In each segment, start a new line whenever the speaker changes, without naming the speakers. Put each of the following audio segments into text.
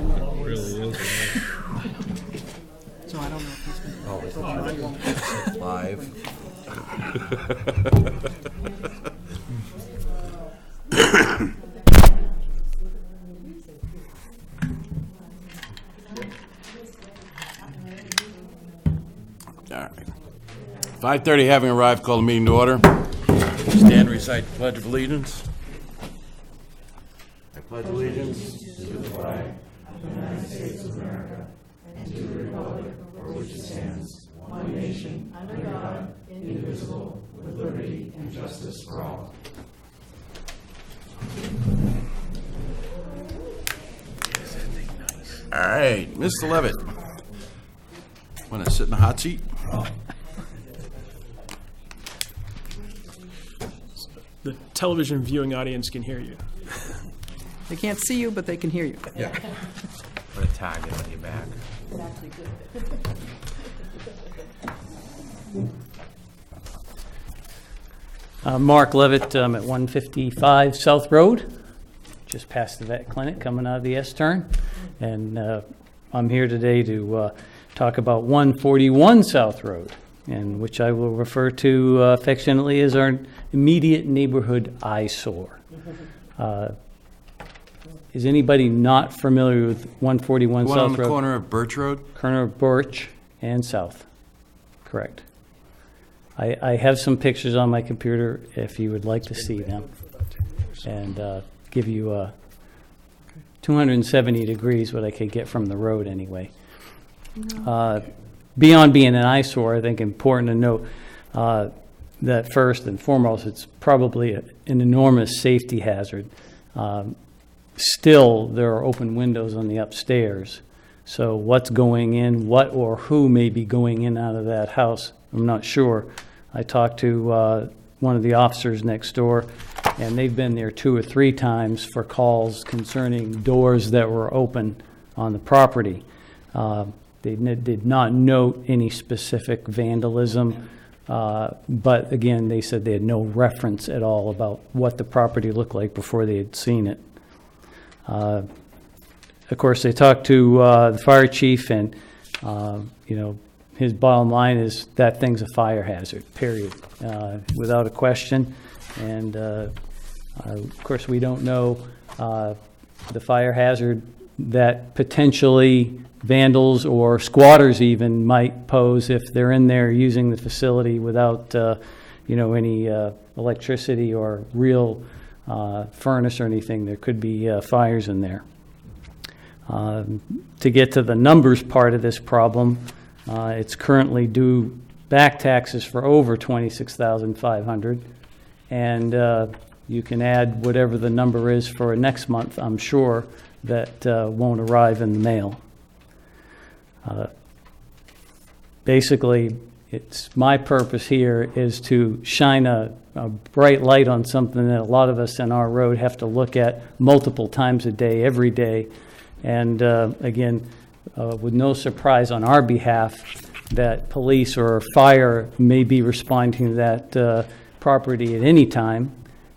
remote.
It really is.
So I don't know if he's been.
Oh, it's
I won't.
live.
All right. 5:30 having arrived, call the meeting to order. Stand, recite the Pledge of Allegiance. I pledge allegiance to the flag All right, Mr. Levitt. Want to sit in the hot seat?
The television viewing audience can hear you.
They can't see you, but they can hear you.
Yeah. Put a tag in on your back.
Mark Levitt, I'm at 155 South Road, just past the vet clinic, coming out of the S-turn. And I'm here today to talk about 141 South Road, and which I will refer to affectionately as our immediate neighborhood eyesore. Is anybody not familiar with 141
One
South
on the
Road?
corner of Birch Road?
Corner of Birch and South, correct. I have some pictures on my computer if you would like to see them, and give you 270 degrees what I could get from the road anyway. Beyond being an eyesore, I think important to note that first and foremost, it's probably an enormous safety hazard. Still, there are open windows on the upstairs, so what's going in, what or who may be going in out of that house, I'm not sure. I talked to one of the officers next door, and they've been there 2 or 3 times for calls concerning doors that were open on the property. They did not note any specific vandalism, but again, they said they had no reference at all about what the property looked like before they had seen it. Of course, they talked to the fire chief, and his bottom line is that thing's a fire hazard, period, without a question. And of course, we don't know the fire hazard that potentially vandals or squatters even might pose if they're in there using the facility without any electricity or real furnace or anything. There could be fires in there. To get to the numbers part of this problem, it's currently due back taxes for over $26,500, and you can add whatever the number is for next month, I'm sure, that won't arrive in the mail. Basically, it's my purpose here is to shine a bright light on something that a lot of us in our road have to look at multiple times a day, every day. And again, with no surprise on our behalf that police or fire may be responding to that property at any time.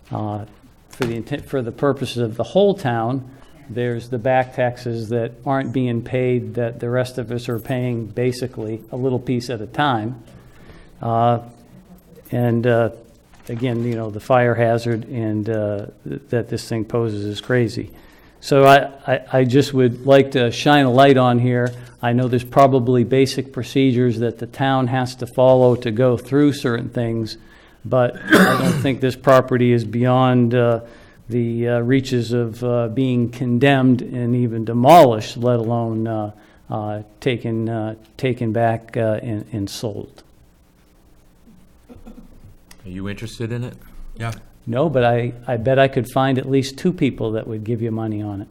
For the purposes of the whole town, there's the back taxes that aren't being paid that the rest of us are paying basically a little piece at a time. And again, the fire hazard and that this thing poses is crazy. So I just would like to shine a light on here. I know there's probably basic procedures that the town has to follow to go through certain things, but I don't think this property is beyond the reaches of being condemned and even demolished, let alone taken back and sold.
Are you interested in it?
Yeah.
No, but I bet I could find at least 2 people that would give you money on it.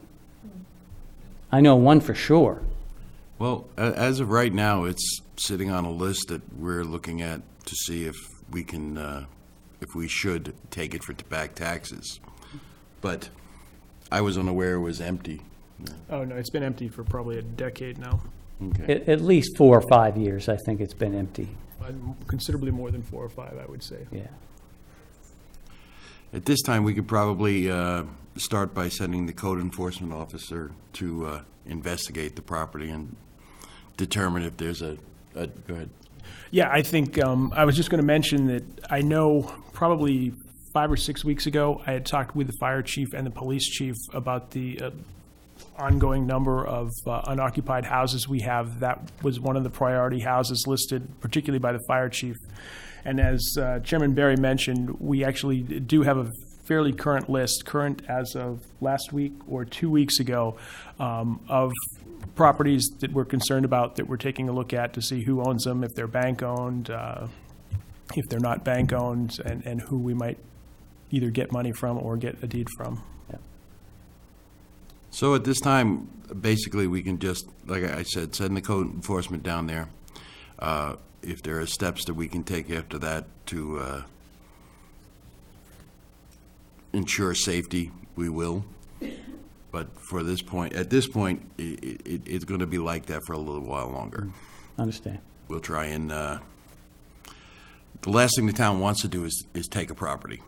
I know one for sure.
Well, as of right now, it's sitting on a list that we're looking at to see if we can, if we should take it for back taxes. But I was unaware it was empty.
Oh, no, it's been empty for probably a decade now.
Okay.
At least 4 or 5 years, I think it's been empty.
Considerably more than 4 or 5, I would say.
Yeah.
At this time, we could probably start by sending the code enforcement officer to investigate the property and determine if there's go ahead.
Yeah, I think, I was just going to mention that I know probably 5 or 6 weeks ago, I had talked with the fire chief and the police chief about the ongoing number of unoccupied houses we have. That was one of the priority houses listed, particularly by the fire chief. And as Chairman Barry mentioned, we actually do have a fairly current list, current as of last week or 2 weeks ago, of properties that we're concerned about, that we're taking a look at to see who owns them, if they're bank-owned, if they're not bank-owned, and who we might either get money from or get a deed from.
So at this time, basically, we can just, like I said, send the code enforcement down there. If there are steps that we can take after that to ensure safety, we will. But for this point, at this point, it's going to be like that for a little while longer.
Understand.
We'll try and, the last thing the town wants to do is take a property.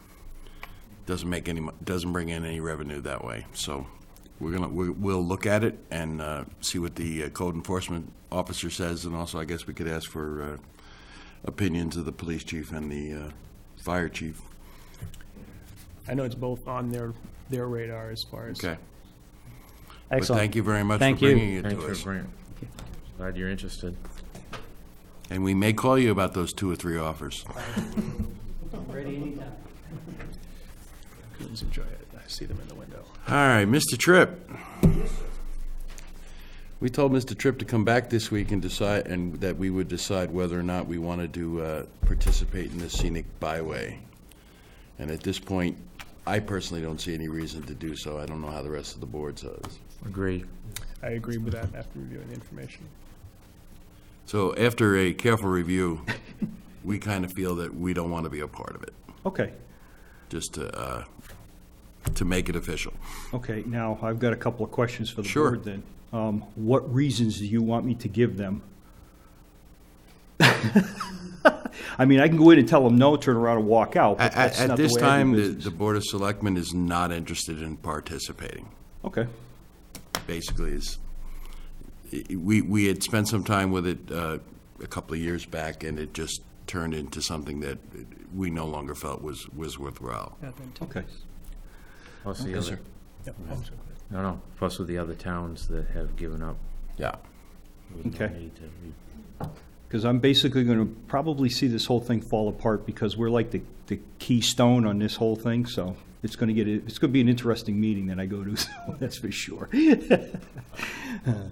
Doesn't bring in any revenue that way. So we'll look at it and see what the code enforcement officer says, and also I guess we could ask for opinions of the police chief and the fire chief.
I know it's both on their radar as far as.
Okay. But
Excellent.
thank you very much
Thank
for
you.
bringing it
Thanks
to
for
us.
bringing. Glad you're interested.
And we may call you about those 2 or 3 offers.
Ready anytime.
Please enjoy it. I see them in the window.
All right, Mr. Tripp. We told Mr. Tripp to come back this week and decide, and that we would decide whether or not we wanted to participate in the scenic byway. And at this point, I personally don't see any reason to do so. I don't know how the rest of the board does.
Agreed.
I agree with that after reviewing the information.
So after a careful review, we kind of feel that we don't want to be a part of it,
Okay,
just to make it official.
okay, now, I've got a couple of questions for the
Sure.
board then. What reasons do you want me to give them? I mean, I can go in and tell them no, turn around and walk out, but that's
At
not the
this
way I do
time,
business.
the Board of Selectmen is not interested in participating.
Okay,
Basically, we had spent some time with it a couple of years back, and it just turned into something that we no longer felt was worthwhile.
okay.
Plus the
Yes,
other,
sir.
Yep.
no, plus with the other towns that have given up.
Yeah.
with no
Okay.
need to-
Because I'm basically going to probably see this whole thing fall apart because we're like the keystone on this whole thing, so it's going to be an interesting meeting that I go to, so that's for sure.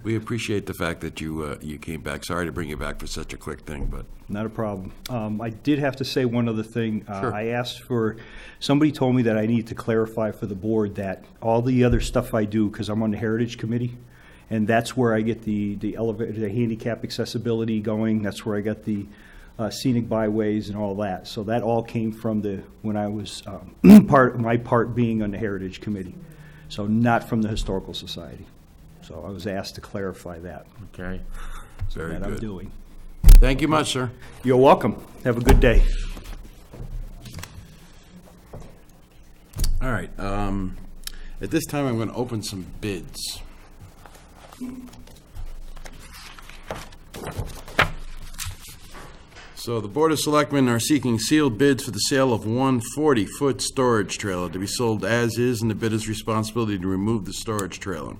We appreciate the fact that you came back. Sorry to bring you back for such a quick thing, but
Not a problem. I did have to say one other thing.
Sure.
I asked for, somebody told me that I need to clarify for the board that all the other stuff I do, because I'm on the Heritage Committee, and that's where I get the elevator, the handicap accessibility going, that's where I got the scenic byways and all that. So that all came from when I was, my part being on the Heritage Committee. So not from the Historical Society. So I was asked to clarify that,
Okay.
very
that I'm
good.
doing.
Thank you much, sir.
You're welcome. Have a good day.
All right. At this time, I'm going to open some bids. So the Board of Selectmen are seeking sealed bids for the sale of one 40-foot storage trailer to be sold as is, and the bidder's responsibility to remove the storage trailer.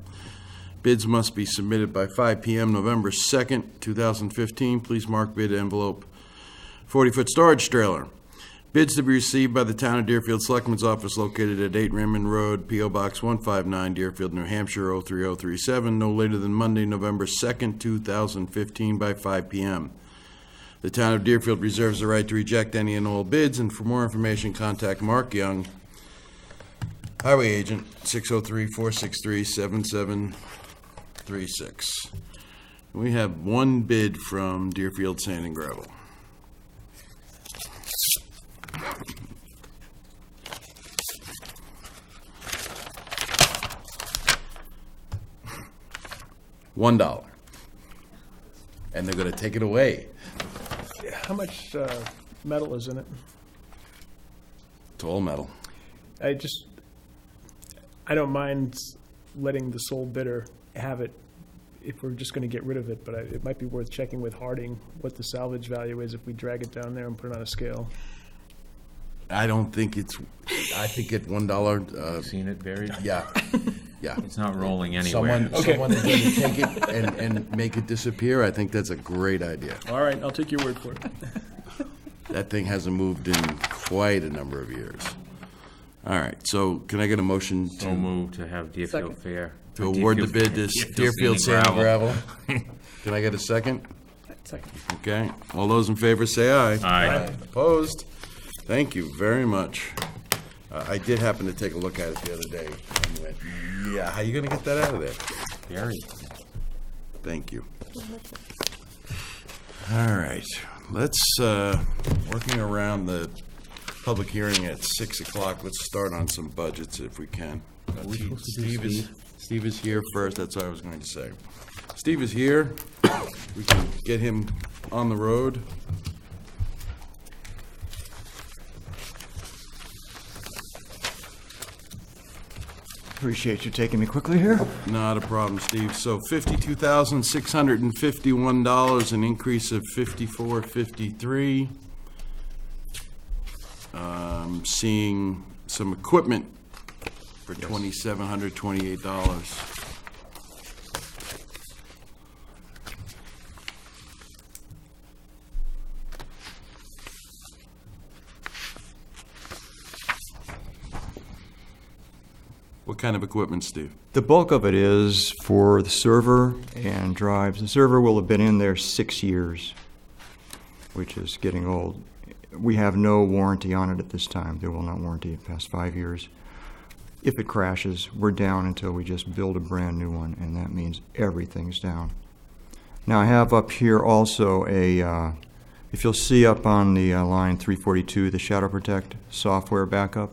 Bids must be submitted by 5 p.m. November 2nd, 2015. Please mark bid envelope 40-foot storage trailer. Bids to be received by the Town of Deerfield Selectmen's Office located at 8 Raymond Road, P.O. Box 159, Deerfield, New Hampshire, 03037, no later than Monday, November 2nd, 2015 by 5 p.m. The Town of Deerfield reserves the right to reject any and all bids, and for more information, contact Mark Young, Highway Agent, 603-463-7736. We have one bid from Deerfield Sand and Gravel. $1. And they're gonna take it away.
How much metal is in it?
It's all metal.
I don't mind letting the sole bidder have it if we're just going to get rid of it, but it might be worth checking with Harding what the salvage value is if we drag it down there and put it on a scale.
I don't think I think at $1,
Seen it buried?
yeah, yeah.
It's not rolling anywhere.
Someone is going to take it and make it disappear. I think that's a great idea.
All right, I'll take your word for it.
That thing hasn't moved in quite a number of years. All right, so can I get a motion
So
to
move to have Deerfield
Second.
Fair.
award the bid to Deerfield Sand and Gravel? Can I get a second?
Second.
Okay, all those in favor say aye.
Aye.
Opposed? Thank you very much. I did happen to take a look at it the other day and went, yeah, how you gonna get that out of there?
Buried.
Thank you. All right, let's, working around the public hearing at 6 o'clock, let's start on some budgets if we can. Steve is here first, that's what I was going to say. Steve is here. We can get him on the road.
Appreciate you taking me quickly here.
Not a problem, Steve. So $52,651, an increase of $54.53. Seeing some equipment for $2,728. What kind of equipment, Steve?
The bulk of it is for the server and drives. The server will have been in there 6 years, which is getting old. We have no warranty on it at this time. They will not warranty it past 5 years. If it crashes, we're down until we just build a brand new one, and that means everything's down. Now I have up here also a, if you'll see up on the line 342, the Shadow Protect software backup.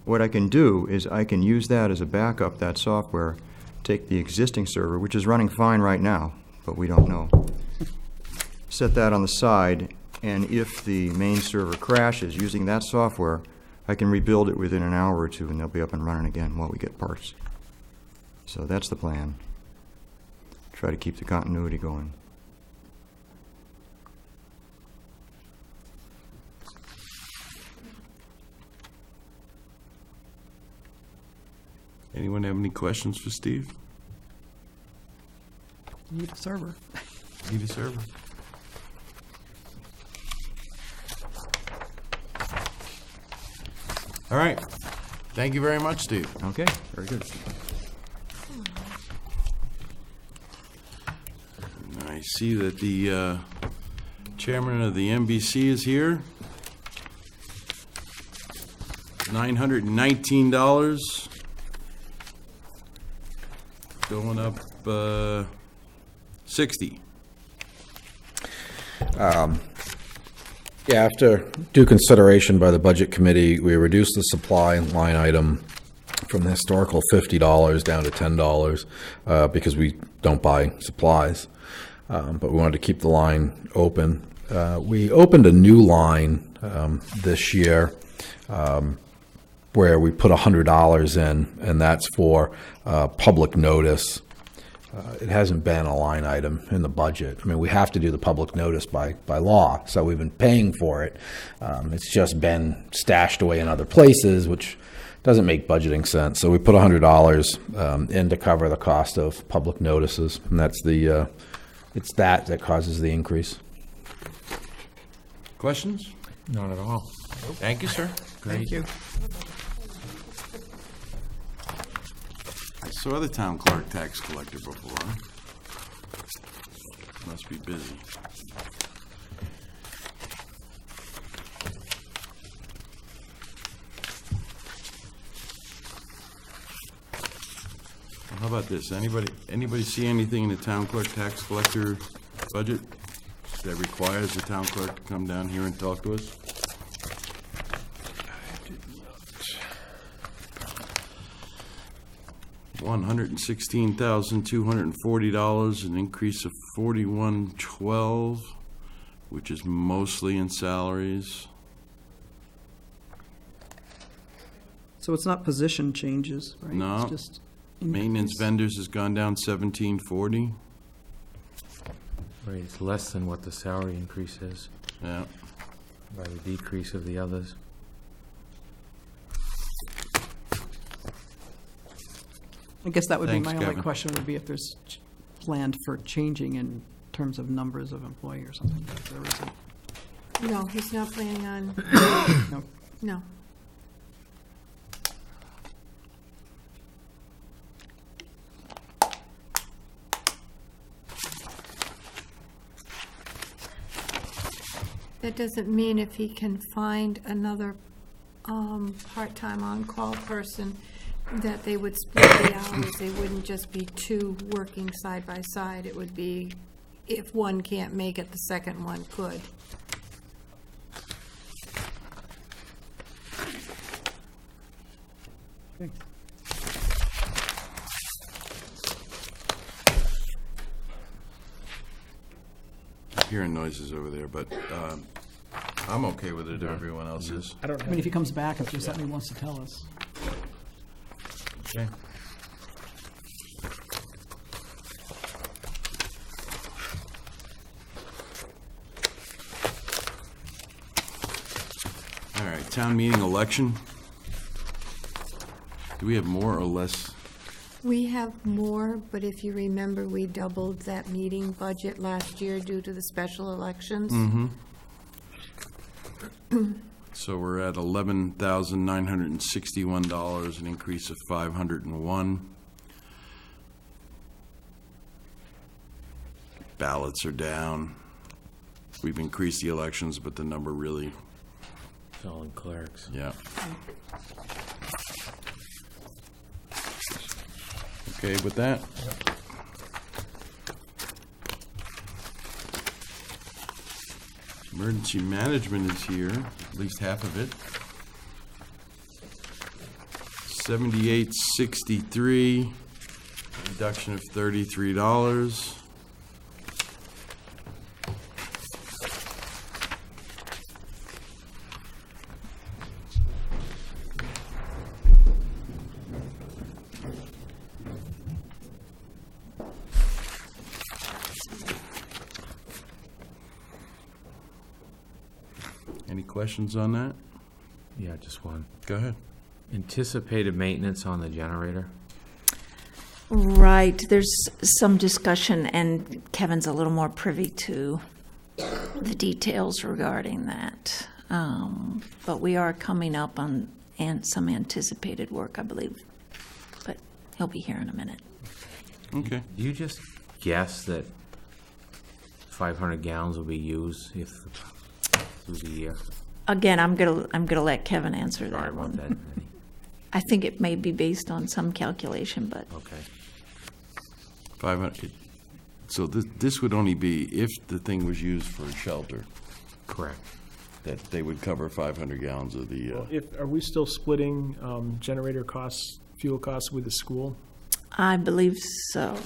What I can do is I can use that as a backup, that software, take the existing server, which is running fine right now, but we don't know. Set that on the side, and if the main server crashes using that software, I can rebuild it within an hour or two, and they'll be up and running again while we get parts. So that's the plan. Try to keep the continuity going.
Anyone have any questions for Steve?
Need a server.
Need a server? All right. Thank you very much, Steve.
Okay, very good.
I see that the chairman of the NBC is here. $919. Going up 60.
Yeah, after due consideration by the Budget Committee, we reduced the supply line item from the historical $50 down to $10 because we don't buy supplies. But we wanted to keep the line open. We opened a new line this year where we put $100 in, and that's for public notice. It hasn't been a line item in the budget. I mean, we have to do the public notice by law, so we've been paying for it. It's just been stashed away in other places, which doesn't make budgeting sense. So we put $100 in to cover the cost of public notices, and that's the it's that causes the increase.
Questions?
Not at all.
Thank you, sir.
Thank you.
I saw the town clerk tax collector before. Must be busy. How about this? Anybody see anything in the town clerk tax collector budget that requires the town clerk to come down here and talk to us? $116,240, an increase of $4112, which is mostly in salaries.
So it's not position changes, right?
No.
It's just
Maintenance
increase.
vendors has gone down 1740.
Right, it's less than what the salary increase is
Yeah.
by the decrease of the others.
I guess that would be
Thanks,
my only
Kevin.
question, would be if there's planned for changing in terms of numbers of employee or something. But there isn't.
No, he's not planning on,
No.
no. That doesn't mean if he can find another part-time on-call person, that they would split the hours. They wouldn't just be two working side by side. It would be, if one can't make it, the second one could.
Hearing noises over there, but I'm okay with it if everyone else is.
I don't
I mean,
have,
if he comes back, if there's something he wants to tell us.
Okay.
All right, town meeting election. Do we have more or less?
We have more, but if you remember, we doubled that meeting budget last year due to the special elections.
So we're at $11,961, an increase of 501. Ballots are down. We've increased the elections, but the number really,
It's all in clerics.
yeah. Okay with that? Emergency management is here, at least half of it. 7863, reduction of $33. Any questions on that?
Yeah, just one.
Go ahead.
Anticipated maintenance on the generator?
Right, there's some discussion, and Kevin's a little more privy to the details regarding that. But we are coming up on some anticipated work, I believe. But he'll be here in a minute.
Okay.
Do you just guess that 500 gallons will be used if through the year?
Again, I'm gonna let Kevin answer
Sorry
that
about
one.
that. Denny.
I think it may be based on some calculation, but
Okay.
500. So this would only be if the thing was used for a shelter,
Correct.
that they would cover 500 gallons of the,
are we still splitting generator costs, fuel costs with the school?
I believe so.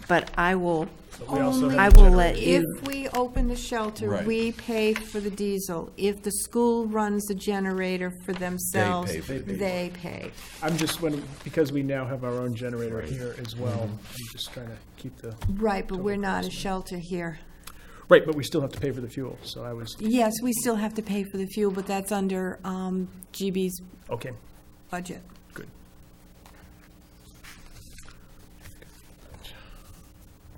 But I will
We also
Only
have a
let
generator.
you.
If we open the shelter,
Right.
we pay for the diesel. If the school runs the generator for themselves,
for the diesel.
they pay.
I'm just wondering, because we now have our own generator here as well, I'm just trying to keep the,
Right, but we're not a shelter here.
right, but we still have to pay for the fuel, so I was,
Yes, we still have to pay for the fuel, but that's under GB's
okay,
budget.
good.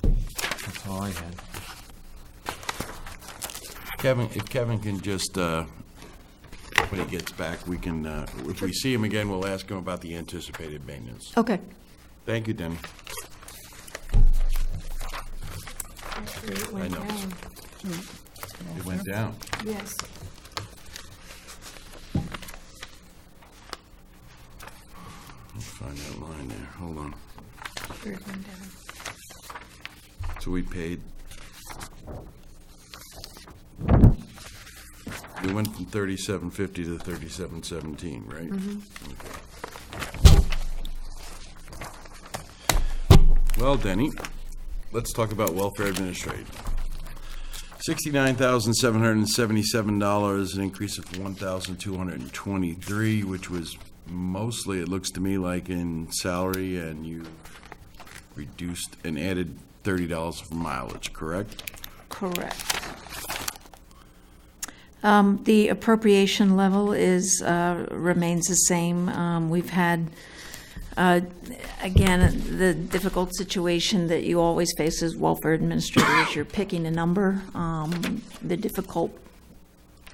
That's all I had.
Kevin, if Kevin can just, when he gets back, we can, if we see him again, we'll ask him about the anticipated maintenance.
Okay.
Thank you, Denny.
Actually, it
I
went
know.
down.
It went down.
Yes.
Let's find that line there. Hold on.
Sure, it went down.
So we paid. We went from 3750 to 3717, right? Okay. Well, Denny, let's talk about welfare administrative. $69,777, an increase of $1,223, which was mostly, it looks to me like in salary, and you reduced and added $30 for mileage, correct?
Correct. The appropriation level remains the same. We've had, again, the difficult situation that you always face as welfare administrators. You're picking a number. The difficult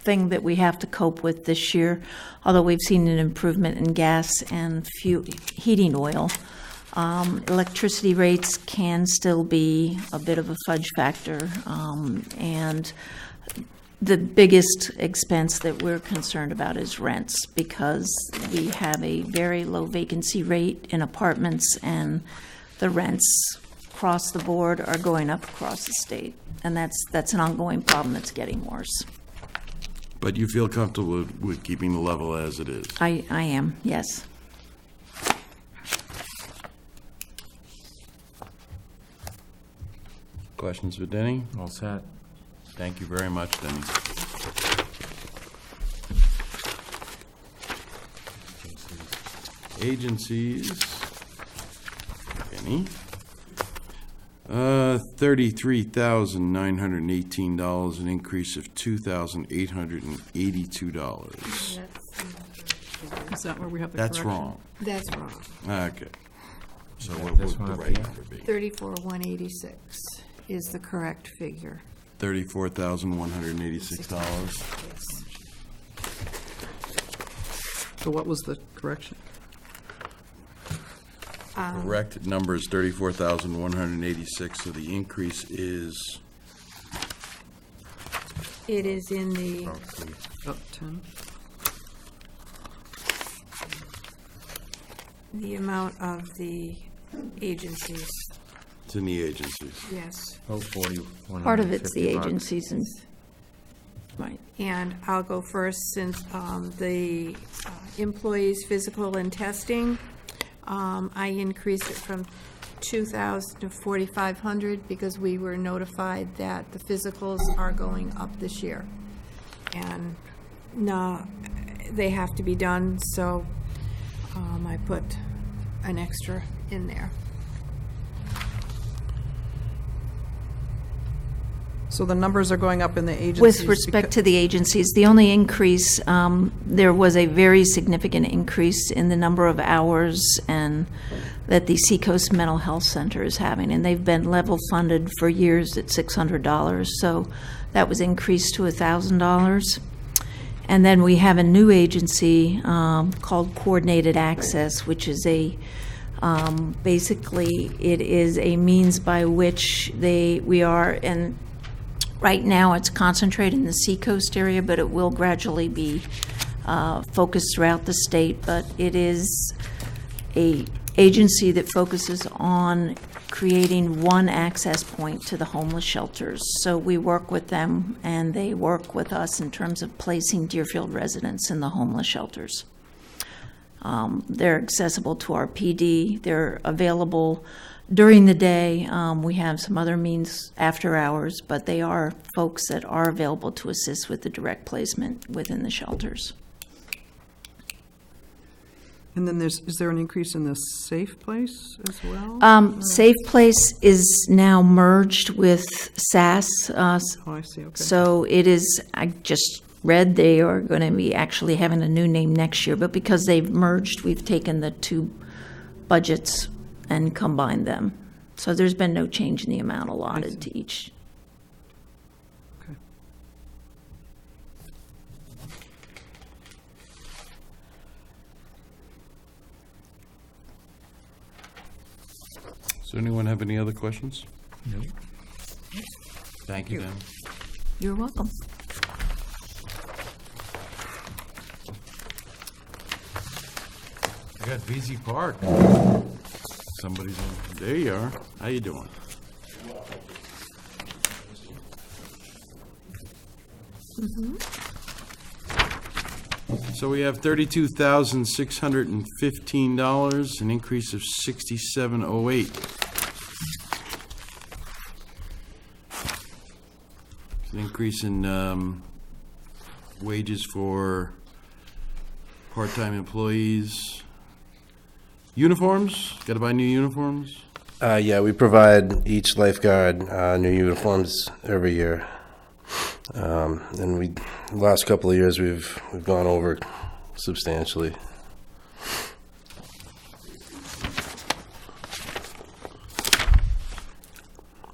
thing that we have to cope with this year, although we've seen an improvement in gas and heating oil, electricity rates can still be a bit of a fudge factor, and the biggest expense that we're concerned about is rents, because we have a very low vacancy rate in apartments, and the rents across the board are going up across the state, and that's an ongoing problem that's getting worse.
But you feel comfortable with keeping the level as it is?
I am, yes.
Questions for Denny?
All set.
Thank you very much, Denny. Agencies. Denny? $33,918, an increase of $2,882.
Is that where we have the correction?
That's wrong.
That's wrong.
Okay. So
Got
what
this
would
one
the
up
right
here?
number be?
34,186 is the correct figure.
$34,186.
Yes.
So what was the correction?
Correct number is 34,186, so the increase is,
It is in the,
Up 10?
the amount of the agencies,
it's in the agencies.
yes.
Oh, 40,
Part of it's the
150 bucks.
agencies and, right.
And I'll go first, since the employees' physical and testing, I increased it from 2,000 to 4,500 because we were notified that the physicals are going up this year. And no, they have to be done, so I put an extra in there.
So the numbers are going up in the agencies?
With respect to the agencies, the only increase, there was a very significant increase in the number of hours and that the Seacoast Mental Health Center is having, and they've been level funded for years at $600, so that was increased to $1,000. And then we have a new agency called Coordinated Access, which is basically, it is a means by which we are, and right now, it's concentrated in the Seacoast area, but it will gradually be focused throughout the state. But it is an agency that focuses on creating one access point to the homeless shelters. So we work with them, and they work with us in terms of placing Deerfield residents in the homeless shelters. They're accessible to our PD. They're available during the day. We have some other means after hours, but they are folks that are available to assist with the direct placement within the shelters.
And then is there an increase in the Safe Place as well?
Safe Place is now merged with SAS.
Oh, I see, okay.
So it is, I just read they are going to be actually having a new name next year, but because they've merged, we've taken the two budgets and combined them. So there's been no change in the amount allotted to each.
Okay.
Does anyone have any other questions? No. Thank you, Dan.
You're welcome.
I got VZ Park. Somebody's on, there you are. How you doing? So we have $32,615, an increase of $67.08. An increase in wages for part-time employees. Uniforms, gotta buy new uniforms?
Yeah, we provide each lifeguard new uniforms every year. And the last couple of years, we've gone over substantially.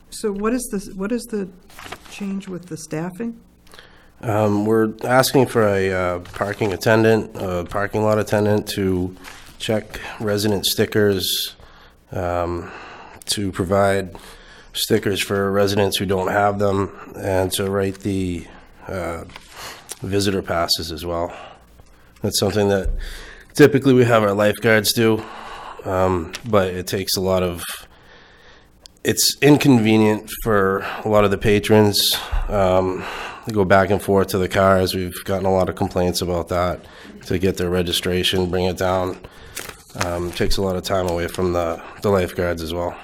So what is the change with the staffing?
We're asking for a parking attendant, a parking lot attendant to check resident stickers, to provide stickers for residents who don't have them, and to write the visitor passes as well. That's something that typically we have our lifeguards do, but it takes a lot of, it's inconvenient for a lot of the patrons to go back and forth to the cars. We've gotten a lot of complaints about that, to get their registration, bring it down. Takes a lot of time away from the lifeguards as well.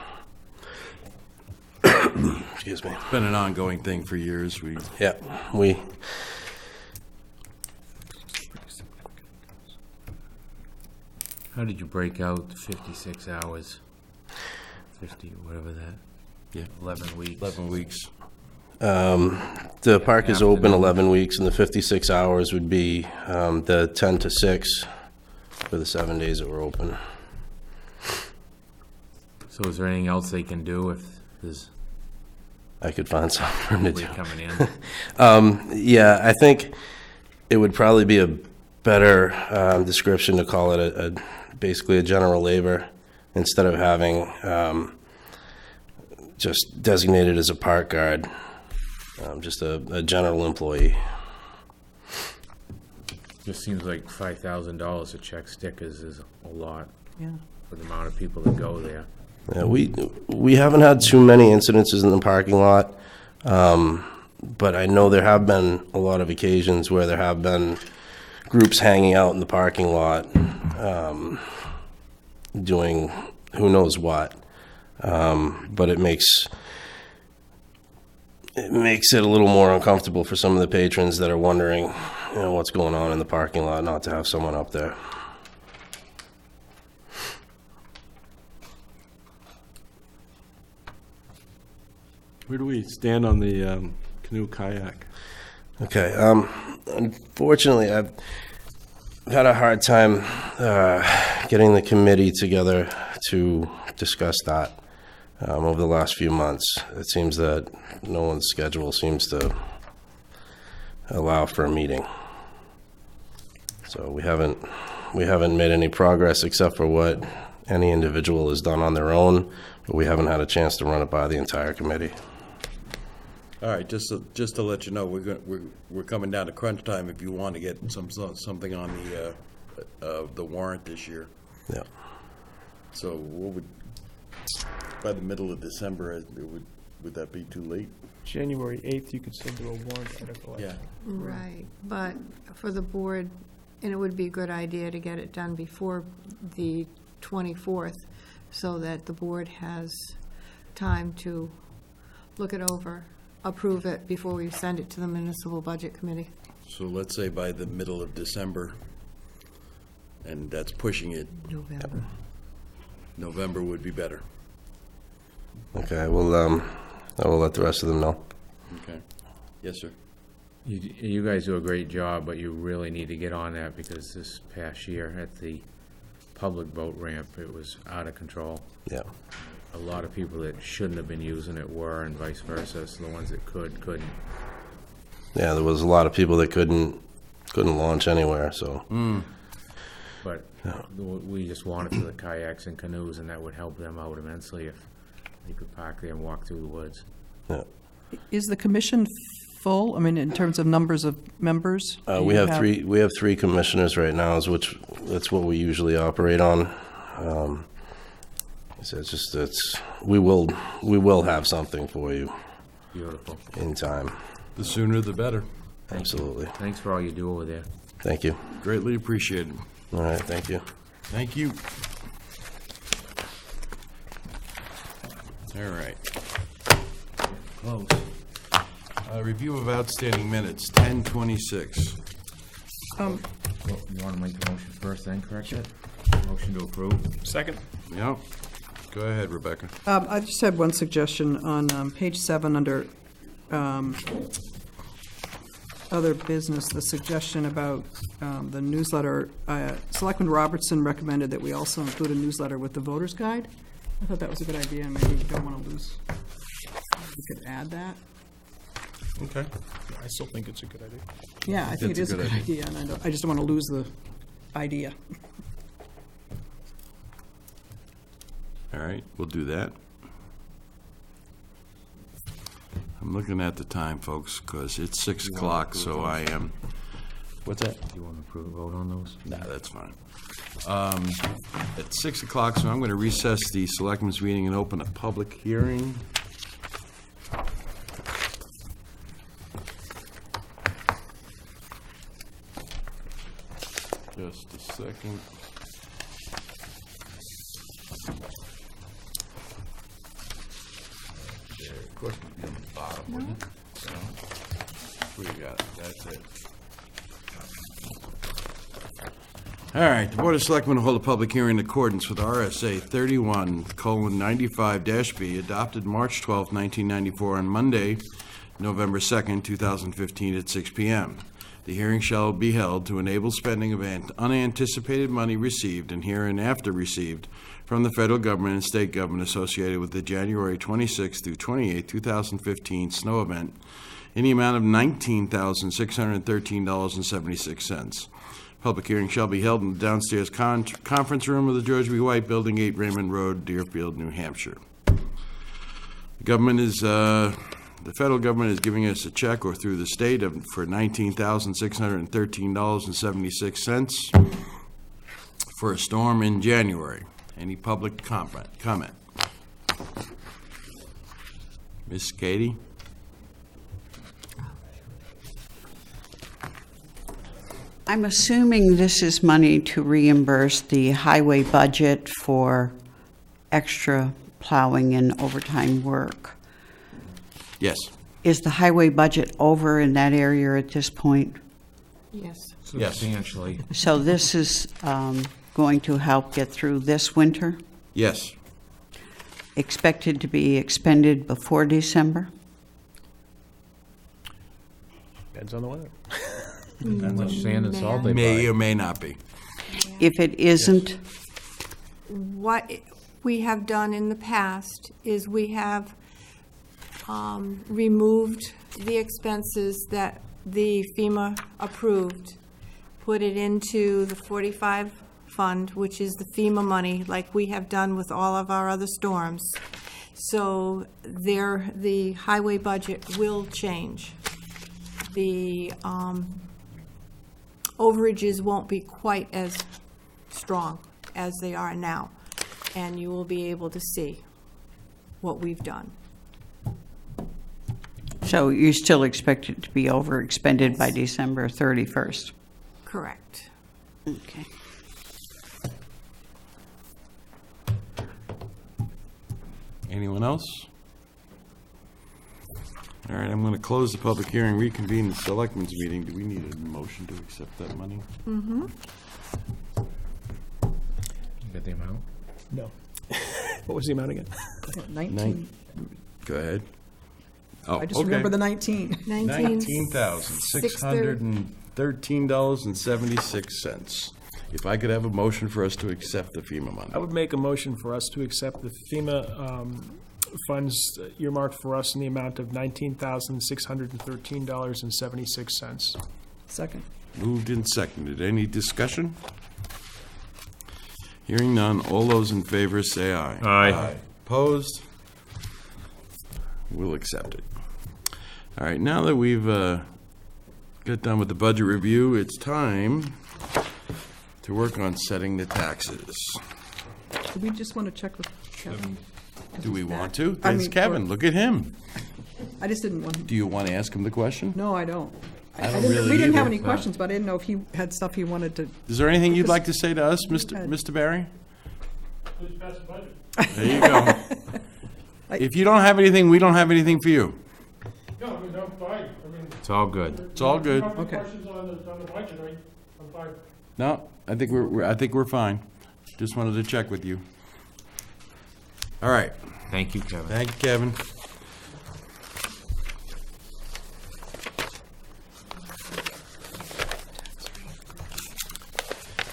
Excuse me.
It's been an ongoing thing for years.
Yeah, we.
How did you break out the 56 hours? 50, whatever that,
Yeah.
11 weeks?
11 weeks.
The park is open 11 weeks, and the 56 hours would be the 10 to 6 for the 7 days that we're open.
So is there anything else they can do if there's
I could find something for them to do.
nobody coming in?
Yeah, I think it would probably be a better description to call it basically a general labor, instead of having just designated as a park guard, just a general employee.
Just seems like $5,000 to check stickers is a lot
Yeah.
for the amount of people that go there.
Yeah, we haven't had too many incidences in the parking lot, but I know there have been a lot of occasions where there have been groups hanging out in the parking lot, doing who knows what. But it makes it a little more uncomfortable for some of the patrons that are wondering, what's going on in the parking lot, not to have someone up there.
Where do we stand on the canoe kayak?
Okay. Unfortunately, I've had a hard time getting the committee together to discuss that over the last few months. It seems that no one's schedule seems to allow for a meeting. So we haven't made any progress except for what any individual has done on their own, but we haven't had a chance to run it by the entire committee.
All right, just to let you know, we're coming down to crunch time if you want to get something on the warrant this year.
Yeah.
So by the middle of December, would that be too late?
January 8th, you could still do a warrant article.
Yeah.
Right, but for the board, and it would be a good idea to get it done before the 24th, so that the board has time to look it over, approve it before we send it to the municipal budget committee.
So let's say by the middle of December, and that's pushing it.
November.
November would be better.
Okay, well, I will let the rest of them know.
Okay. Yes, sir.
You guys do a great job, but you really need to get on that, because this past year at the public boat ramp, it was out of control.
Yeah.
A lot of people that shouldn't have been using it were, and vice versa, so the ones that couldn't.
Yeah, there was a lot of people that couldn't launch anywhere, so.
But we just wanted for the kayaks and canoes, and that would help them out immensely if they could park there and walk through the woods.
Yeah.
Is the commission full? I mean, in terms of numbers of members? Do
We
you
have three commissioners right now, that's what we usually operate on. So we will have something for you
Beautiful.
in time.
The sooner the better.
Absolutely.
Thanks for all you do over there.
Thank you.
Greatly appreciated.
All right, thank you.
Thank you. All right.
Close.
Review of outstanding minutes, 10:26.
Well, you want to make the motion first, then correct it? Motion to approve?
Second?
Yeah. Go ahead, Rebecca.
I just had one suggestion on page 7 under other business, the suggestion about the newsletter. Selectman Robertson recommended that we also include a newsletter with the voter's guide. I thought that was a good idea, and maybe you don't want to lose. We could add that.
Okay.
I still think it's a good idea.
Yeah, I think it is a good idea, and I just don't want to lose the idea.
All right, we'll do that. I'm looking at the time, folks, because it's 6 o'clock, so I am, what's that?
Do you want to approve, vote on those?
No, that's fine. At 6 o'clock, so I'm going to recess the selectmen's meeting and open a public hearing. Just a second. There, of course, it'd be on the bottom, wouldn't it? So, we got it, that's it. All right, the Board of Selectmen will hold a public hearing in accordance with RSA 31:95-B, adopted March 12, 1994, on Monday, November 2nd, 2015, at 6 p.m. The hearing shall be held to enable spending of unanticipated money received and hereinafter received from the federal government and state government associated with the January 26 through 28, 2015 snow event in the amount of $19,613.76. Public hearing shall be held in the downstairs conference room of the George B. White Building, 8 Raymond Road, Deerfield, New Hampshire. The federal government is giving us a check, or through the state, for $19,613.76 for a storm in January. Any public comment? Miss Katie?
I'm assuming this is money to reimburse the highway budget for extra plowing and overtime work.
Yes.
Is the highway budget over in that area at this point?
Yes.
Substantially.
So this is going to help get through this winter?
Yes.
Expected to be expended before December?
Depends on the weather.
How much sand and salt they
May
buy.
or may not be.
If it isn't,
What we have done in the past is we have removed the expenses that the FEMA approved, put it into the 45 fund, which is the FEMA money, like we have done with all of our other storms. So the highway budget will change. The overages won't be quite as strong as they are now, and you will be able to see what we've done.
so you still expect it to be overexpended by December 31st?
Correct.
Okay.
Anyone else? All right, I'm going to close the public hearing, reconvene the selectmen's meeting. Do we need a motion to accept that money?
Mm-hmm.
You got the amount?
No. What was the amount again?
19.
Go ahead. Oh,
I just remember the 19.
$19,613.76. If I could have a motion for us to accept the FEMA money.
I would make a motion for us to accept the FEMA funds earmarked for us in the amount of $19,613.76.
Second.
Moved and seconded. Any discussion? Hearing none. All those in favor say aye.
Aye.
Opposed? We'll accept it. All right, now that we've got done with the budget review, it's time to work on setting the taxes.
Do we just want to check with Kevin?
Do we want to?
I
There's
mean,
Kevin, look at him.
I just didn't want,
Do you want to ask him the question?
no, I don't.
I don't really
We didn't have
either.
any questions, but I didn't know if he had stuff he wanted to.
Is there anything you'd like to say to us, Mr. Barry? There you go. If you don't have anything, we don't have anything for you.
No, I'm fine.
It's all good.
It's all good.
Okay.
Questions on the budget, I'm fine.
No, I think we're fine. Just wanted to check with you. All right.
Thank you, Kevin.
Thank you, Kevin.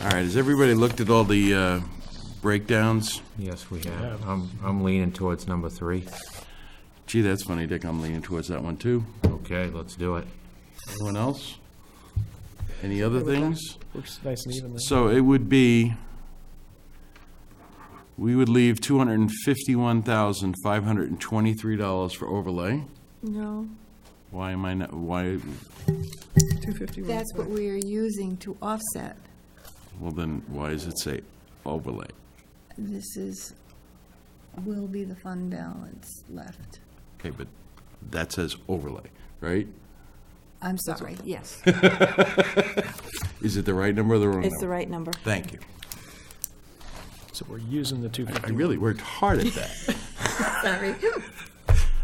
All right, has everybody looked at all the breakdowns?
Yes, we have. I'm leaning towards number 3.
Gee, that's funny, Dick, I'm leaning towards that one, too.
Okay, let's do it.
Anyone else? Any other things?
Works nice and evenly.
So it would be, we would leave $251,523 for overlay.
No,
Why am I not, why,
251.
that's what we are using to offset.
well then, why does it say overlay?
This will be the fund balance left.
Okay, but that says overlay, right?
I'm sorry, yes.
Is it the right number or the wrong number?
It's the right number.
Thank you.
So we're using the
I
250.
really worked hard at that.
Sorry.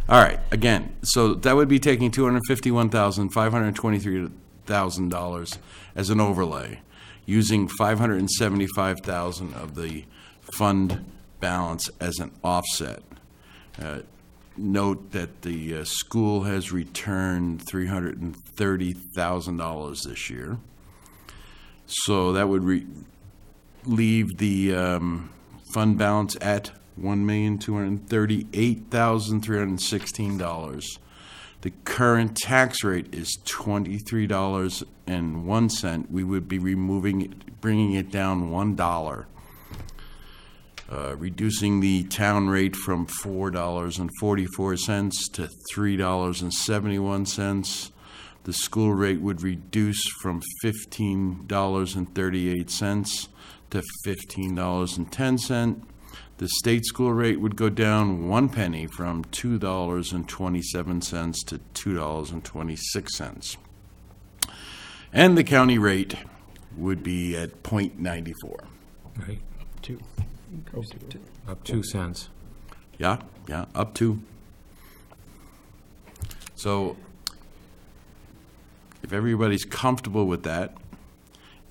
All right, again, so that would be taking $251,523,000 as an overlay, using $575,000 of the fund balance as an offset. Note that the school has returned $330,000 this year. So that would leave the fund balance at $1,238,316. The current tax rate is $23.01. We would be bringing it down $1. Reducing the town rate from $4.44 to $3.71. The school rate would reduce from $15.38 to $15.10. The state school rate would go down 1 penny from $2.27 to $2.26. And the county rate would be at .94.
Right.
Two.
Up 2 cents.
Yeah, up to. So if everybody's comfortable with that,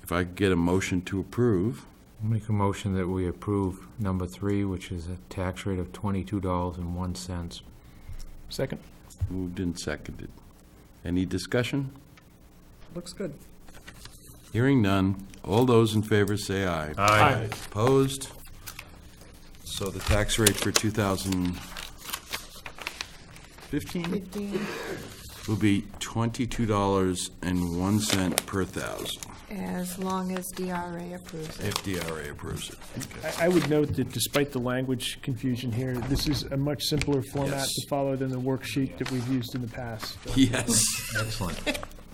if I could get a motion to approve.
I'll make a motion that we approve number 3, which is a tax rate of $22.01.
Second?
Moved and seconded. Any discussion?
Looks good.
Hearing none. All those in favor say aye.
Aye.
Opposed? So the tax rate for 2015
15,
will be $22.01 per thousand,
as long as DRA approves it.
if DRA approves it.
I would note that despite the language confusion here, this is a much simpler format
Yes.
to follow than the worksheet that we've used in the past.
Yes.
Excellent.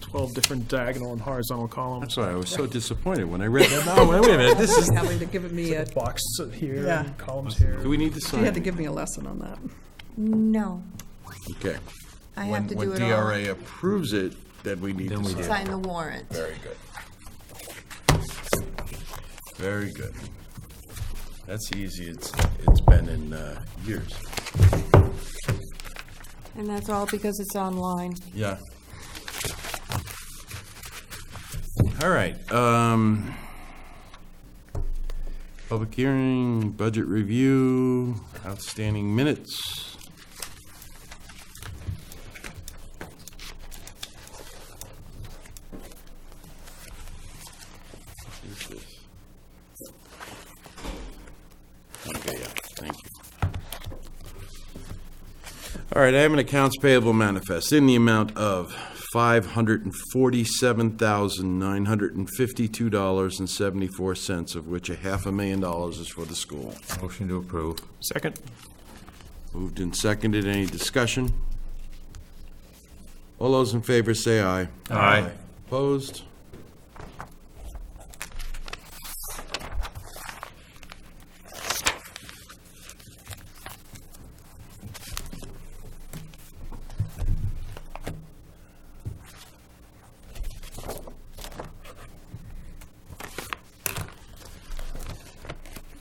12 different diagonal and horizontal columns.
That's why I was so disappointed when I read that. No, wait a minute, this is,
Having to give me a,
Box here,
Yeah.
and columns here.
do we need to
you
sign?
had to give me a lesson on that.
No,
Okay.
I have to do
When
it all.
DRA approves it, then we need
Then
to
we
sign.
do.
Sign the warrant.
Very good. Very good. That's easy. It's been in years.
And that's all because it's online.
Yeah. All right. Public hearing, budget review, outstanding minutes. What is this? Okay, yeah, thank you. All right, I have an accounts payable manifest in the amount of $547,952.74, of which $500,000 is for the school.
Motion to approve.
Second?
Moved and seconded. Any discussion? All those in favor say aye.
Aye.
Opposed?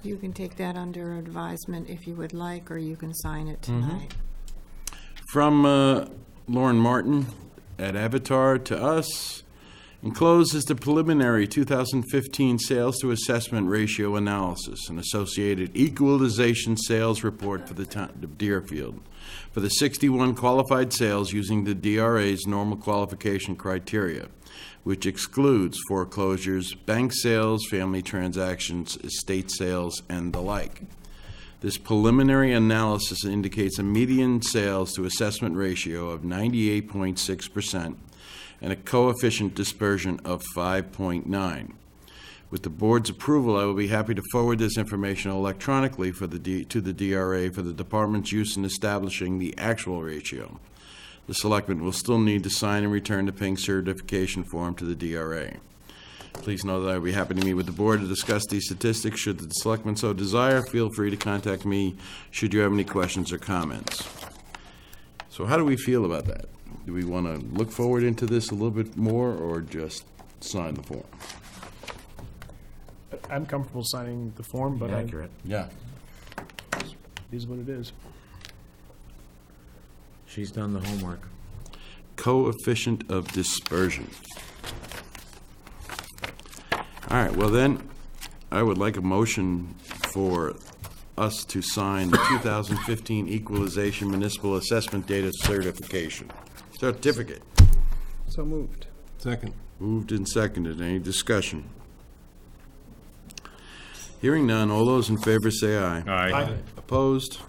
You can take that under advisement if you would like, or you can sign it tonight.
From Lauren Martin at Avatar to us, Enclosed is the preliminary 2015 sales to assessment ratio analysis and associated equalization sales report for the town of Deerfield for the 61 qualified sales using the DRA's normal qualification criteria, which excludes foreclosures, bank sales, family transactions, estate sales, and the like. This preliminary analysis indicates a median sales to assessment ratio of 98.6% and a coefficient dispersion of 5.9. With the board's approval, I will be happy to forward this information electronically to the DRA for the department's use in establishing the actual ratio. The selectmen will still need to sign and return the pink certification form to the DRA. Please know that I will be happy to meet with the board to discuss these statistics. Should the selectmen so desire, feel free to contact me should you have any questions or comments. So how do we feel about that? Do we want to look forward into this a little bit more or just sign the form?
I'm comfortable signing the form, but it
Accurate.
Yeah.
is what it is.
She's done the homework.
Coefficient of dispersion. All right, well then, I would like a motion for us to sign the 2015 Equalization Municipal Assessment Data Certification. Certificate.
So moved.
Second. Moved and seconded. Any discussion? Hearing none, all those in favor say aye.
Aye.
Opposed?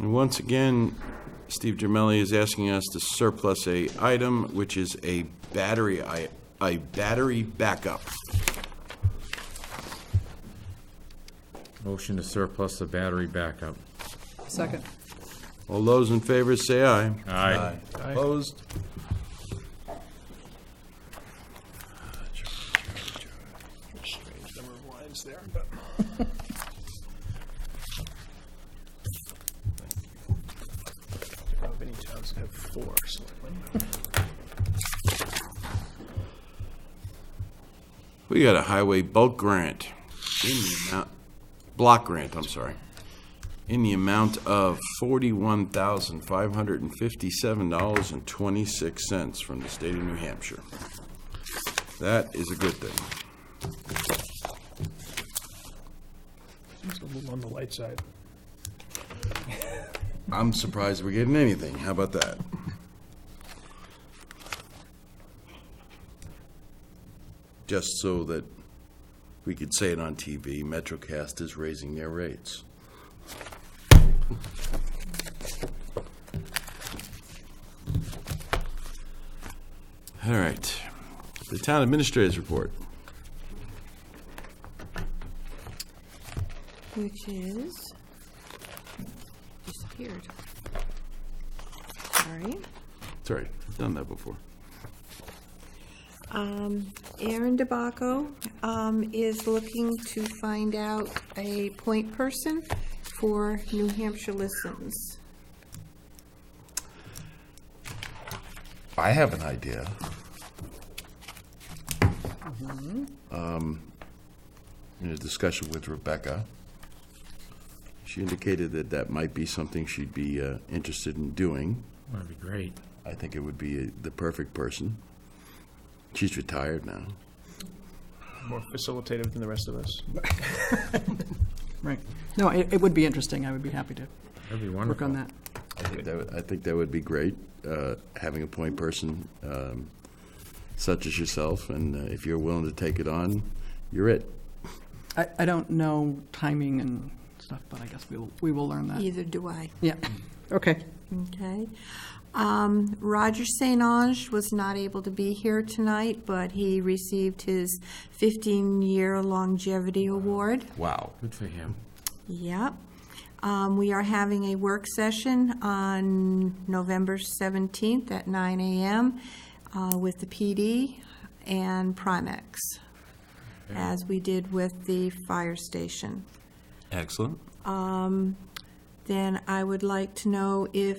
And once again, Steve Gemelli is asking us to surplus a item, which is a battery backup.
Motion to surplus the battery backup.
Second.
All those in favor say aye.
Aye.
Opposed?
Strange number of lines there, but. Many towns have 4 selectmen.
We got a highway bulk grant in the amount, block grant, I'm sorry, in the amount of $41,557.26 from the state of New Hampshire. That is a good thing.
Seems a little on the light side.
I'm surprised we're getting anything. How about that? Just so that we could say it on TV, MetroCast is raising their rates. All right. The town administrator's report.
Which is disappeared. Sorry.
Sorry, I've done that before.
Aaron DeBacco is looking to find out a point person for New Hampshire listens.
I have an idea. In a discussion with Rebecca, she indicated that that might be something she'd be interested in doing.
That'd be great.
I think it would be the perfect person. She's retired now.
More facilitative than the rest of us.
Right. No, it would be interesting. I would be happy to
That'd be
work
wonderful.
on that.
I think that would be great, having a point person such as yourself, and if you're willing to take it on, you're it.
I don't know timing and stuff, but I guess we will learn that.
Either do I.
Yeah. Okay.
Okay. Roger St. Ange was not able to be here tonight, but he received his 15-year longevity award.
Wow.
Good for him.
Yep. We are having a work session on November 17th at 9 a.m. With the PD and Primex, as we did with the fire station.
Excellent.
then I would like to know if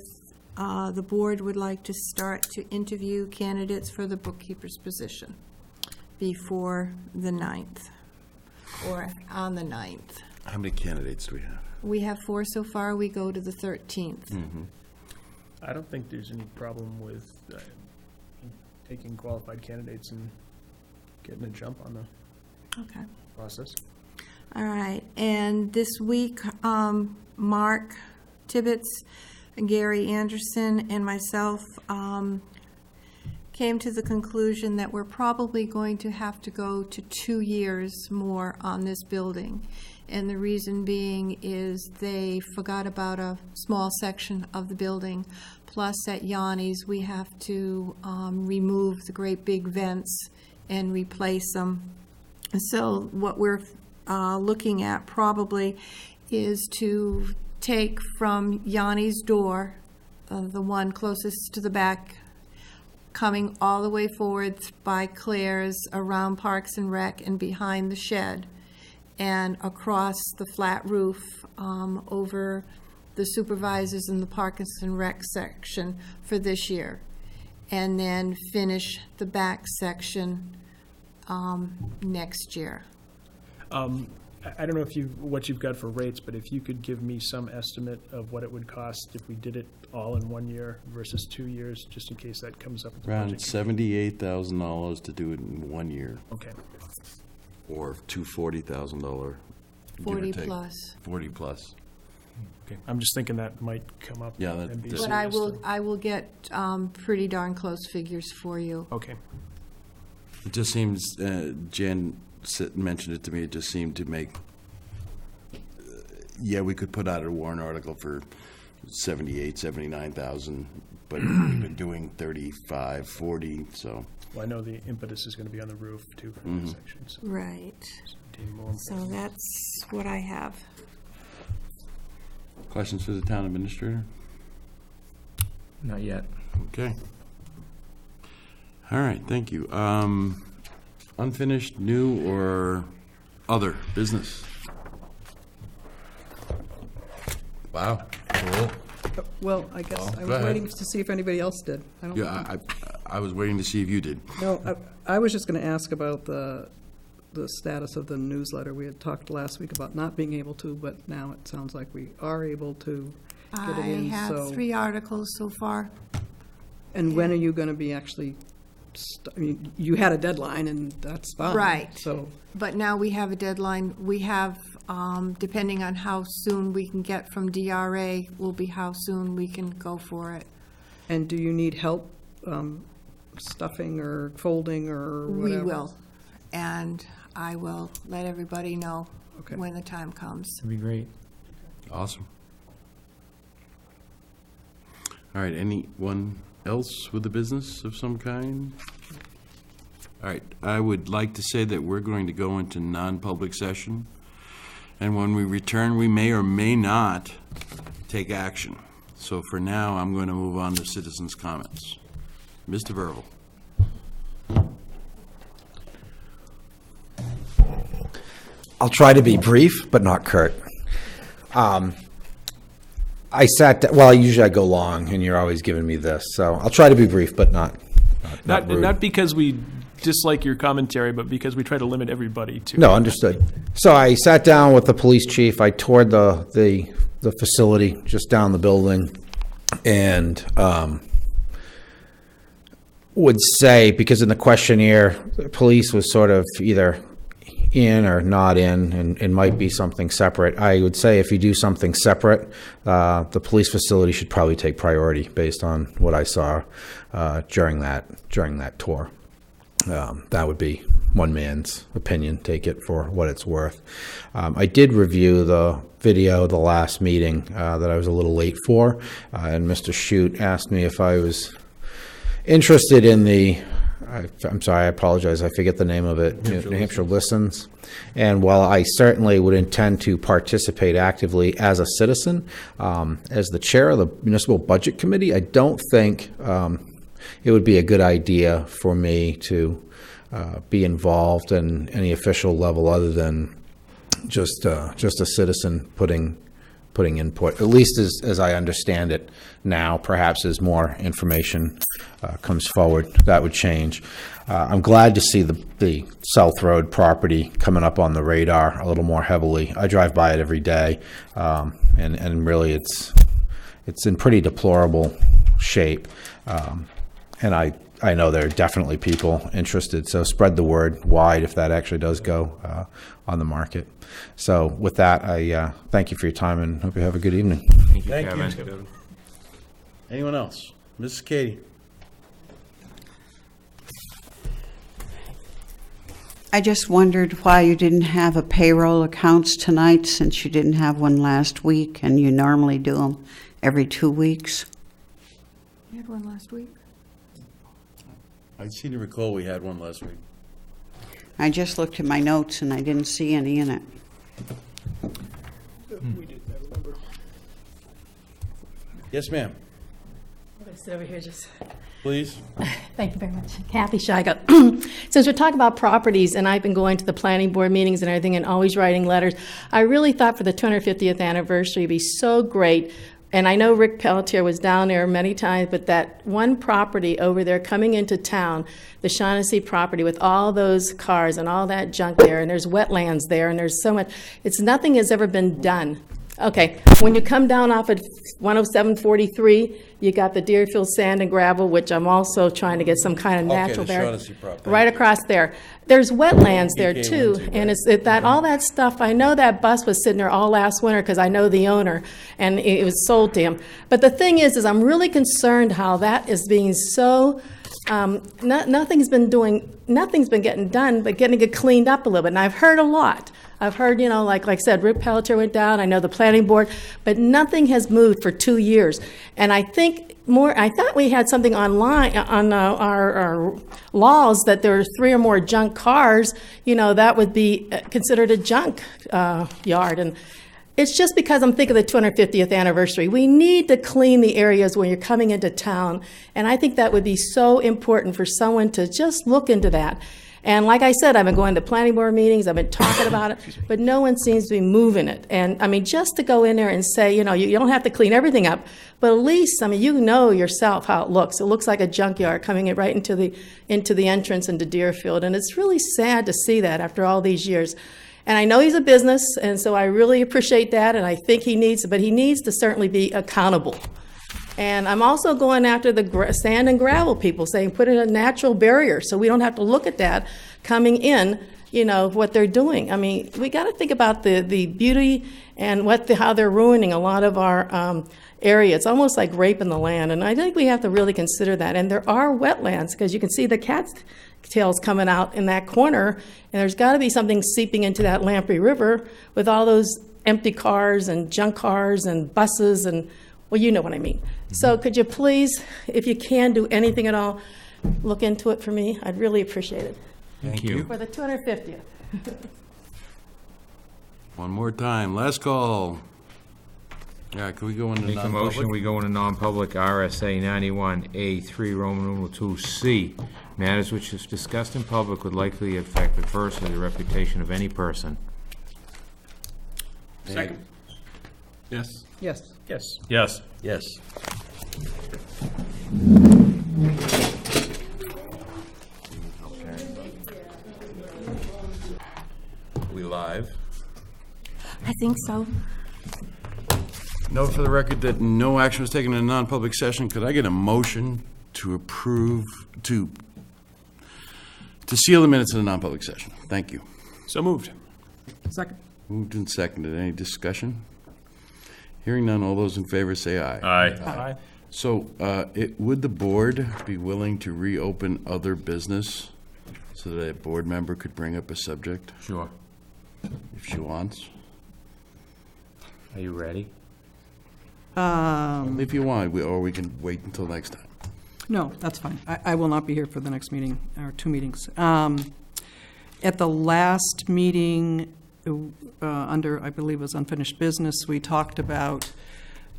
the board would like to start to interview candidates for the bookkeeper's position before the 9th, or on the 9th.
How many candidates do we have?
We have 4 so far. We go to the 13th.
I don't think there's any problem with taking qualified candidates and getting a jump on the
Okay.
process.
All right, and this week, Mark Tibbetts, Gary Anderson, and myself came to the conclusion that we're probably going to have to go to 2 years more on this building. And the reason being is they forgot about a small section of the building. Plus, at Yanni's, we have to remove the great big vents and replace them. So what we're looking at probably is to take from Yanni's door, the one closest to the back, coming all the way forward by Claire's, around Parks and Rec and behind the shed, and across the flat roof over the supervisors in the Parks and Rec section for this year. And then finish the back section next year.
I don't know what you've got for rates, but if you could give me some estimate of what it would cost if we did it all in 1 year versus 2 years, just in case that comes up.
Around $78,000 to do it in 1 year,
Okay.
or $240,000.
40 plus.
40 plus.
Okay. I'm just thinking that might come up.
Yeah,
and be
But I
serious.
will get pretty darn close figures for you.
Okay.
It just seems, Jen mentioned it to me, it just seemed to make, yeah, we could put out a warrant article for 78, 79,000, but we've been doing 35, 40, so.
Well, I know the impetus is going to be on the roof too for that section. So
Right.
deem more
So that's what I have.
Questions for the town administrator?
Not yet.
Okay. All right, thank you. Unfinished, new, or other business? Wow. Cool.
Well, I guess I
go
was
ahead.
waiting to see if anybody else did. I don't
Yeah, I was waiting to see if you did.
No, I was just going to ask about the status of the newsletter. We had talked last week about not being able to, but now it sounds like we are able to get it
I
in,
have
so.
3 articles so far.
And when are you going to be actually, I mean, you had a deadline, and that's fine.
Right.
So,
But now we have a deadline. We have, depending on how soon we can get from DRA, will be how soon we can go for it.
and do you need help stuffing or folding or
We
whatever?
will. And I will let everybody know
Okay.
when the time comes.
That'd be great.
Awesome. All right, anyone else with a business of some kind? All right, I would like to say that we're going to go into non-public session, and when we return, we may or may not take action. So for now, I'm going to move on to citizens' comments. Mr. Verville.
I'll try to be brief, but not curt. Usually I go long, and you're always giving me this, so I'll try to be brief, but not rude.
Not because we dislike your commentary, but because we try to limit everybody to.
No, understood. So I sat down with the police chief. I toured the facility just down the building, and would say, because in the questionnaire, the police was sort of either in or not in, and might be something separate. I would say if you do something separate, the police facility should probably take priority based on what I saw during that tour. That would be one man's opinion. Take it for what it's worth. I did review the video the last meeting that I was a little late for, and Mr. Shute asked me if I was interested in I'm sorry, I apologize, I forget the name of it, New Hampshire Listens. And while I certainly would intend to participate actively as a citizen, as the chair of the Municipal Budget Committee, I don't think it would be a good idea for me to be involved in any official level other than just a citizen putting putting input, at least as I understand it now. Perhaps as more information comes forward, that would change. I'm glad to see the South Road property coming up on the radar a little more heavily. I drive by it every day, and really it's in pretty deplorable shape. And I know there are definitely people interested, so spread the word wide if that actually does go on the market. So with that, I thank you for your time and hope you have a good evening.
Thank you,
Thank
Kevin.
you. Anyone else? Mrs. Katie?
I just wondered why you didn't have a payroll accounts tonight, since you didn't have one last week, and you normally do them every 2 weeks.
You had one last week?
I seem to recall we had one last week.
I just looked at my notes and I didn't see any in it.
Yes, ma'am.
I'm going to sit over here just.
Please.
Thank you very much. Kathy Shiga. Since we're talking about properties, and I've been going to the planning board meetings and everything and always writing letters, I really thought for the 250th anniversary it'd be so great. And I know Rick Pelletier was down there many times, but that one property over there coming into town, the Shaughnessy property with all those cars and all that junk there, and there's wetlands there, and there's so much, nothing has ever been done. Okay, when you come down off at 10743, you got the Deerfield Sand and Gravel, which I'm also trying to get some kind of natural
the
barrier.
Shaughnessy property.
Right across there. There's wetlands there
BK
too,
Lindsay,
and it's that all that stuff. I know that bus was sitting there all last winter because I know the owner, and it was sold to him. But the thing is I'm really concerned how that is being so. Nothing's been getting done, but getting it cleaned up a little bit. And I've heard a lot. I've heard, like I said, Rick Pelletier went down. I know the planning board, but nothing has moved for 2 years. And I think I thought we had something online on our laws that there are 3 or more junk cars, that would be considered a junk yard. And it's just because I'm thinking of the 250th anniversary. We need to clean the areas when you're coming into town. And I think that would be so important for someone to just look into that. And like I said, I've been going to planning board meetings, I've been talking about it, but no one seems to be moving it. And I mean, just to go in there and say, you don't have to clean everything up, but at least, you know yourself how it looks. It looks like a junkyard coming in right into the entrance into Deerfield. And it's really sad to see that after all these years. And I know he's a business, and so I really appreciate that, and I think he needs to certainly be accountable. And I'm also going after the sand and gravel people, saying put in a natural barrier so we don't have to look at that coming in, what they're doing. I mean, we got to think about the beauty and how they're ruining a lot of our area. It's almost like raping the land, and I think we have to really consider that. And there are wetlands, because you can see the cat's tails coming out in that corner, and there's got to be something seeping into that Lamprey River with all those empty cars and junk cars and buses and, well, you know what I mean. So could you please, if you can do anything at all, look into it for me? I'd really appreciate it.
Thank you.
For the 250th.
One more time. Last call. Yeah, can we go into
Make a
non-public?
motion, we go into non-public RSA 91A3, Roman numeral 2C. Matters which is discussed in public would likely affect adversely the reputation of any person.
Second. Yes.
Yes.
Yes.
Yes.
Yes. We live?
I think so.
Note for the record that no action was taken in a non-public session. Could I get a motion to approve, to seal the minutes in a non-public session? Thank you.
So moved.
Second.
Moved and seconded. Any discussion? Hearing none, all those in favor say aye.
Aye.
So, would the board be willing to reopen other business so that a board member could bring up a subject
Sure.
if she wants?
Are you ready?
If you want, or we can wait until next time.
No, that's fine. I will not be here for the next meeting, or 2 meetings. At the last meeting, under, I believe it was unfinished business, we talked about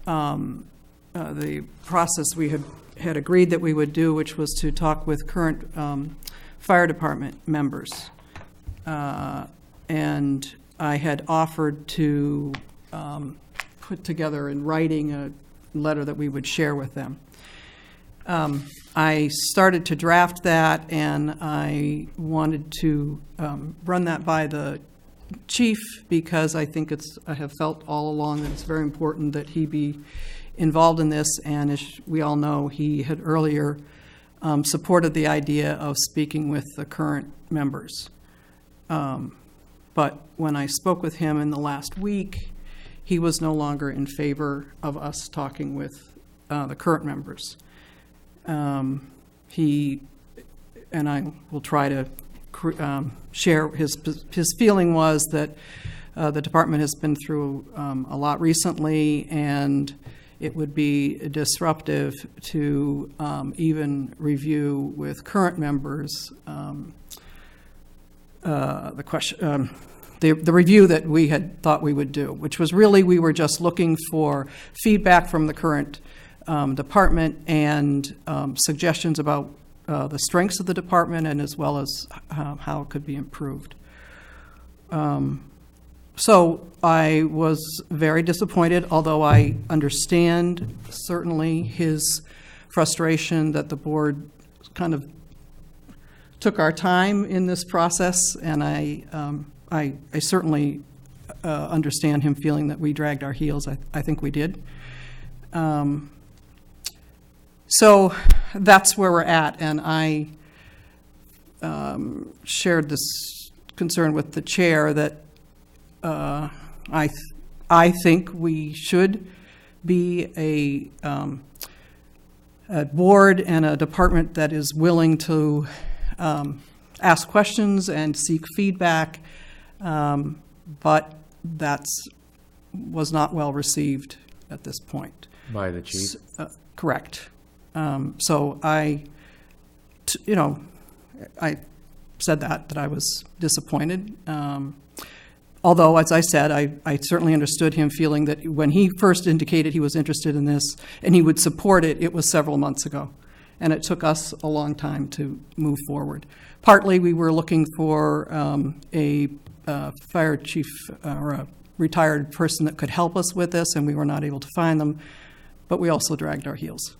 the process we had agreed that we would do, which was to talk with current fire department members. And I had offered to put together in writing a letter that we would share with them. I started to draft that, and I wanted to run that by the chief, because I think I have felt all along that it's very important that he be involved in this, and as we all know, he had earlier supported the idea of speaking with the current members. But when I spoke with him in the last week, he was no longer in favor of us talking with the current members. He, and I will try to share his feeling was that the department has been through a lot recently, and it would be disruptive to even review with current members the question, the review that we had thought we would do, which was really, we were just looking for feedback from the current department and suggestions about the strengths of the department, and as well as how it could be improved. So I was very disappointed, although I understand certainly his frustration that the board kind of took our time in this process, and I certainly understand him feeling that we dragged our heels. I think we did. So that's where we're at, and I shared this concern with the chair that I think we should be a board and a department that is willing to ask questions and seek feedback, but that was not well received at this point.
By the chief?
Correct. So I said that I was disappointed. Although, as I said, I certainly understood him feeling that when he first indicated he was interested in this and he would support it, it was several months ago. And it took us a long time to move forward. Partly, we were looking for a fire chief or a retired person that could help us with this, and we were not able to find them, but we also dragged our heels.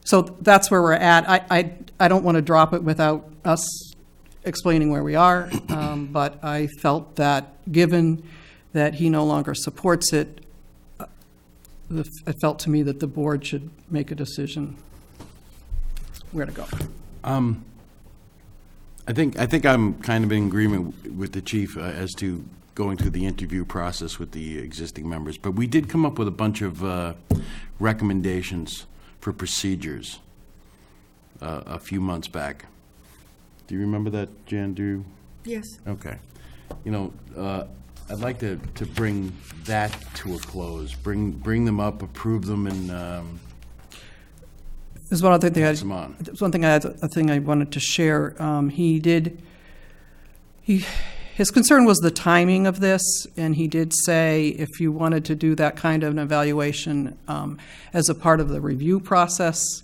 So that's where we're at. I don't want to drop it without us explaining where we are, but I felt that given that he no longer supports it, it felt to me that the board should make a decision where to go.
I think I'm kind of in agreement with the chief as to going through the interview process with the existing members, but we did come up with a bunch of recommendations for procedures a few months back. Do you remember that, Jan? Do you?
Yes.
Okay. I'd like to bring that to a close. Bring them up, approve them, and
There's one other thing
pass them on.
there's one thing I wanted to share. His concern was the timing of this, and he did say if you wanted to do that kind of an evaluation as a part of the review process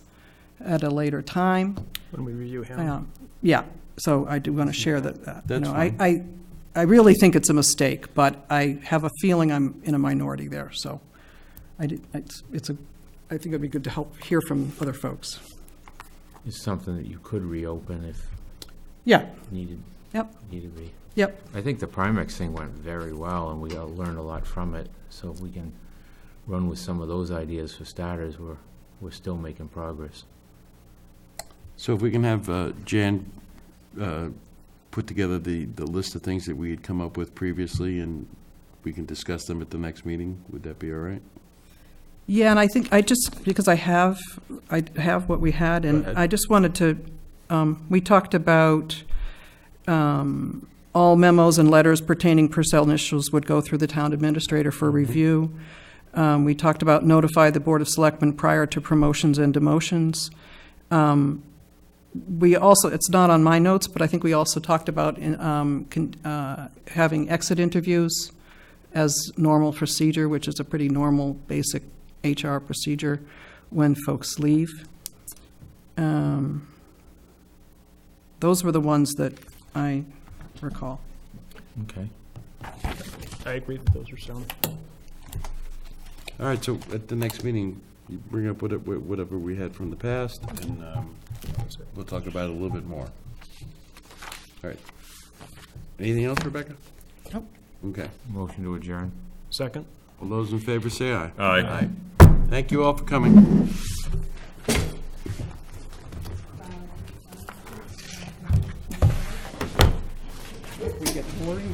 at a later time.
When we review him.
Yeah, so I do want to share that.
That's fine.
I really think it's a mistake, but I have a feeling I'm in a minority there, so I think it'd be good to hear from other folks.
It's something that you could reopen if
Yeah,
needed.
Yep.
Needed be.
yep.
I think the Primex thing went very well, and we all learned a lot from it. So if we can run with some of those ideas for starters, we're still making progress.
So if we can have Jan put together the list of things that we had come up with previously, and we can discuss them at the next meeting, would that be all right?
Yeah, and I think because I have what we had, and I just wanted to, we talked about all memos and letters pertaining personnel issues would go through the town administrator for review. We talked about notify the Board of Selectmen prior to promotions and demotions. We also, it's not on my notes, but I think we also talked about having exit interviews as normal procedure, which is a pretty normal, basic HR procedure when folks leave. Those were the ones that I recall.
Okay.
I agree that those are sound.
All right, so at the next meeting, you bring up whatever we had from the past, and we'll talk about it a little bit more. All right. Anything else, Rebecca?
Nope.
Okay.
Motion to adjourn.
Second?
All those in favor say aye.
Aye.
Thank you all for coming.
We get boring.